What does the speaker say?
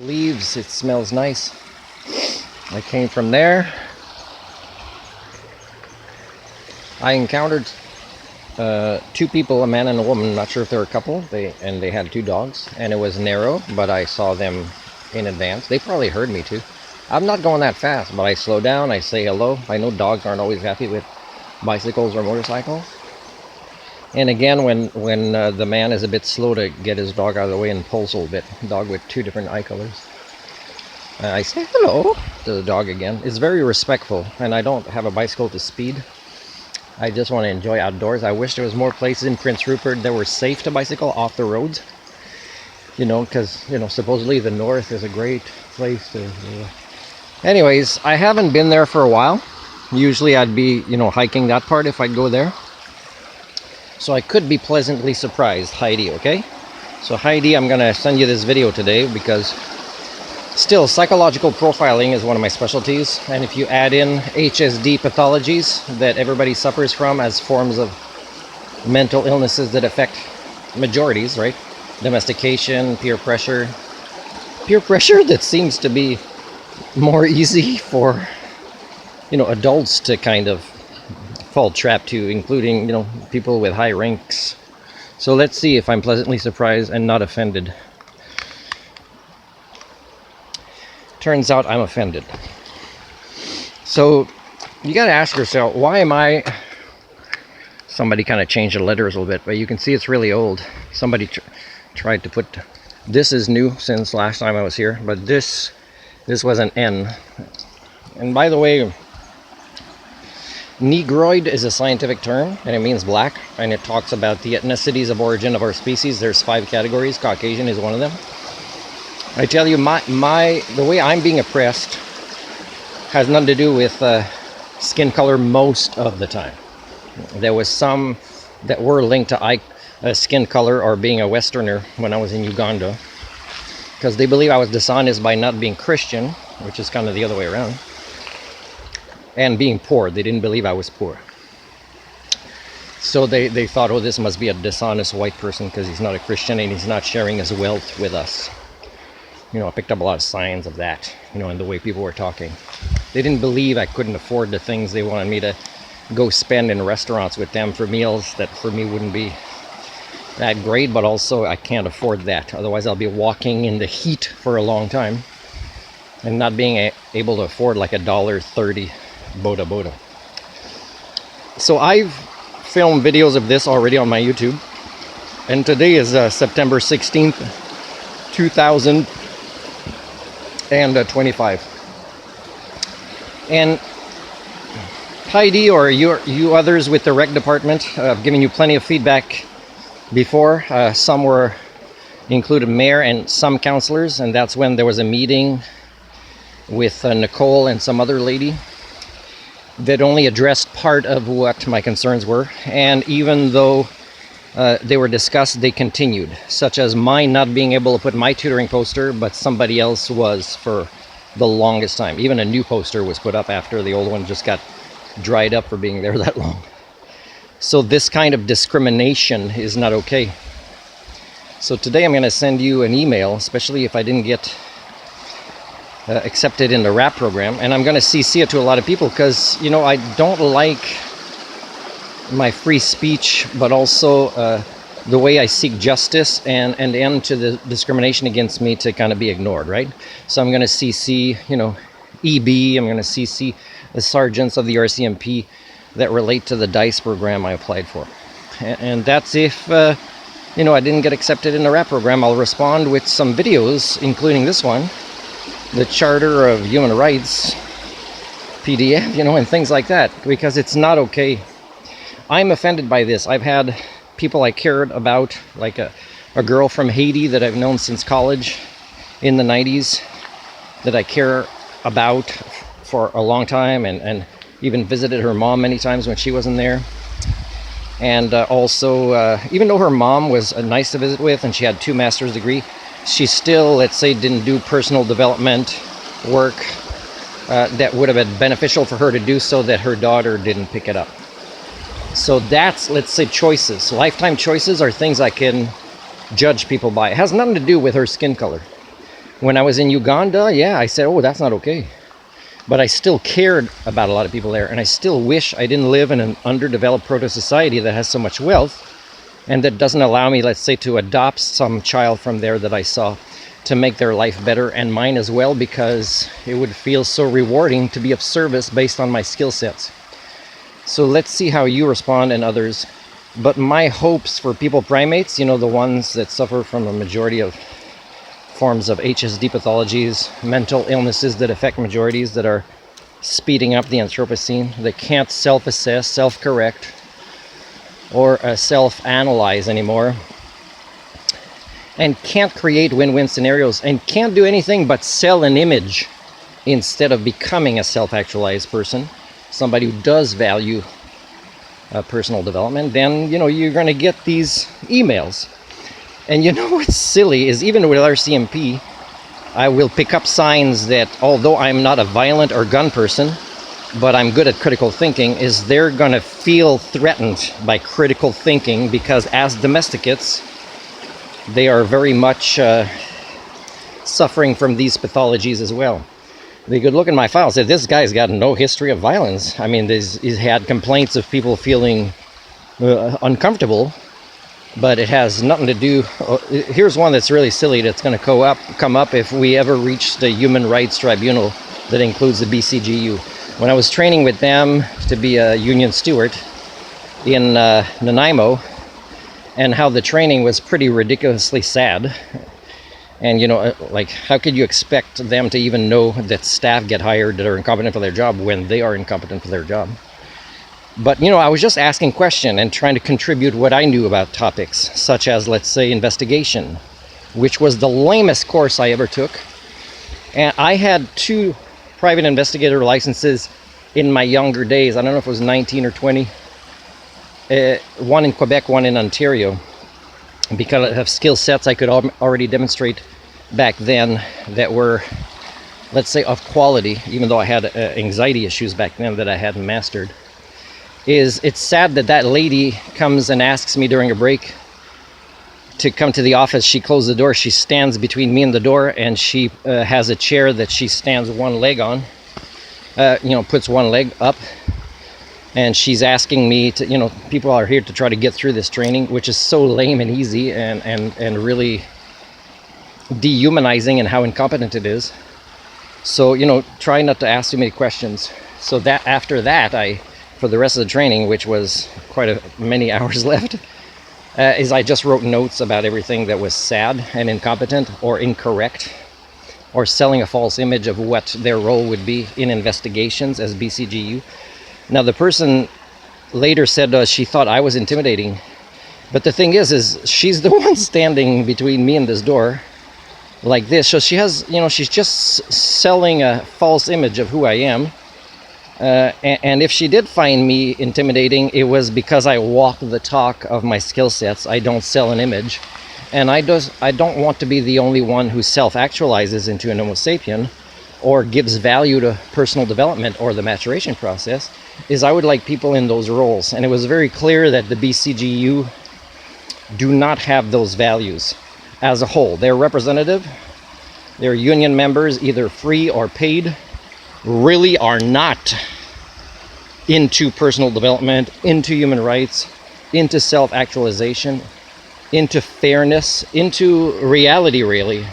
Leaves, it smells nice. I came from there. I encountered two people, a man and a woman, not sure if they're a couple, they had two dogs, and it was narrow, but I saw them in advance. They probably heard me too. I'm not going that fast, but I slow down, I say hello. I know dogs aren't always happy with bicycles or motorcycles. And again, when the man is a bit slow to get his dog out of the way and pulls a little bit, dog with two different eye colors, I say hello to the dog again. It's very respectful, and I don't have a bicycle to speed. I just want to enjoy outdoors. I wish there was more places in Prince Rupert that were safe to bicycle off the roads. Because, supposedly the north is a great place to... Anyways, I haven't been there for a while. Usually I'd be, hiking that part if I'd go there. So I could be pleasantly surprised. Heidi, okay? So Heidi, I'm going to send you this video today because still, psychological profiling is one of my specialties. And if you add in HSD pathologies that everybody suffers from as forms of mental illnesses that affect majorities, right? Domestication, peer pressure. Peer pressure that seems to be more easy for, adults to kind of fall trap to, including, people with high ranks. So let's see if I'm pleasantly surprised and not offended. Turns out I'm offended. So you got to ask yourself, why am I... Somebody kind of changed the letters a little bit, but you can see it's really old. Somebody tried to put... This is new since last time I was here, but this was an N. And by the way, Negroid is a scientific term, and it means black, and it talks about the ethnicities of origin of our species. There's 5 categories. Caucasian is one of them. I tell you, the way I'm being oppressed has nothing to do with skin color most of the time. There was some that were linked to skin color or being a Westerner when I was in Uganda, because they believe I was dishonest by not being Christian, which is kind of the other way around, and being poor. They didn't believe I was poor. So they thought, oh, this must be a dishonest white person because he's not a Christian and he's not sharing his wealth with us. I picked up a lot of signs of that, in the way people were talking. They didn't believe I couldn't afford the things they wanted me to go spend in restaurants with them for meals that for me wouldn't be that great, but also I can't afford that. Otherwise I'll be walking in the heat for a long time and not being able to afford like $1.30 Boda. So I've filmed videos of this already on my YouTube, and today is September 16th, 2025. And Heidi, or you others with the rec department, have given you plenty of feedback before. Some were included mayor and some councillors, and that's when there was a meeting with Nicole and some other lady that only addressed part of what my concerns were. And even though they were discussed, they continued, such as mine not being able to put my tutoring poster, but somebody else was for the longest time. Even a new poster was put up after the old one just got dried up for being there that long. So this kind of discrimination is not okay. So today I'm going to send you an email, especially if I didn't get accepted in the RAP program, and I'm going to CC it to a lot of people because, I don't like my free speech, but also the way I seek justice and end to the discrimination against me to kind of be ignored, right? So I'm going to CC, EB, I'm going to CC the sergeants of the RCMP that relate to the DICE program I applied for. And that's if, I didn't get accepted in the RAP program. I'll respond with some videos, including this one, the Charter of Human Rights, PDF, and things like that, because it's not okay. I'm offended by this. I've had people I cared about, like a girl from Haiti that I've known since college in the 90s, that I care about for a long time, and even visited her mom many times when she wasn't there. And also, even though her mom was nice to visit with and she had 2 master's degrees, she still, let's say, didn't do personal development work that would have been beneficial for her to do, so that her daughter didn't pick it up. So that's, let's say, choices. Lifetime choices are things I can judge people by. It has nothing to do with her skin color. When I was in Uganda, yeah, I said, oh, that's not okay. But I still cared about a lot of people there, and I still wish I didn't live in an underdeveloped proto-society that has so much wealth and that doesn't allow me, let's say, to adopt some child from there that I saw to make their life better and mine as well, because it would feel so rewarding to be of service based on my skill sets. So let's see how you respond and others. But my hopes for people primates, the ones that suffer from a majority of forms of HSD pathologies, mental illnesses that affect majorities, that are speeding up the Anthropocene, that can't self-assess, self-correct, or self-analyze anymore, and can't create win-win scenarios, and can't do anything but sell an image instead of becoming a self-actualized person, somebody who does value personal development, then you're going to get these emails. And what's silly is, even with RCMP, I will pick up signs that although I'm not a violent or gun person, but I'm good at critical thinking, is they're going to feel threatened by critical thinking, because as domesticates, they are very much suffering from these pathologies as well. They could look at my file and say, this guy's got no history of violence. I mean, he's had complaints of people feeling uncomfortable, but it has nothing to do. Here's one that's really silly that's going to come up if we ever reach the Human Rights Tribunal that includes the BCGEU. When I was training with them to be a union steward in Nanaimo, and how the training was pretty ridiculously sad. And like, how could you expect them to even know that staff get hired that are incompetent for their job when they are incompetent for their job? But I was just asking questions and trying to contribute what I knew about topics such as, let's say, investigation, which was the lamest course I ever took. And I had 2 private investigator licenses in my younger days. I don't know if it was 19 or 20. One in Quebec, one in Ontario, because of skill sets I could already demonstrate back then that were, let's say, of quality, even though I had anxiety issues back then that I hadn't mastered. It's sad that lady comes and asks me during a break to come to the office. She closed the door, she stands between me and the door, and she has a chair that she stands one leg on, puts one leg up. And she's asking me to, people are here to try to get through this training, which is so lame and easy and really dehumanizing in how incompetent it is. So, try not to ask too many questions. So that after that, for the rest of the training, which was quite many hours left, is I just wrote notes about everything that was sad and incompetent or incorrect, or selling a false image of what their role would be in investigations as BCGEU. Now, the person later said she thought I was intimidating, but the thing is she's the one standing between me and this door like this. So she has, she's just selling a false image of who I am. And if she did find me intimidating, it was because I walk the talk of my skill sets. I don't sell an image. And I don't want to be the only one who self-actualizes into an Homo sapien or gives value to personal development or the maturation process. I would like people in those roles. And it was very clear that the BCGEU do not have those values as a whole. They're representative. Their union members, either free or paid, really are not into personal development, into human rights, into self-actualization, into fairness, into reality, really.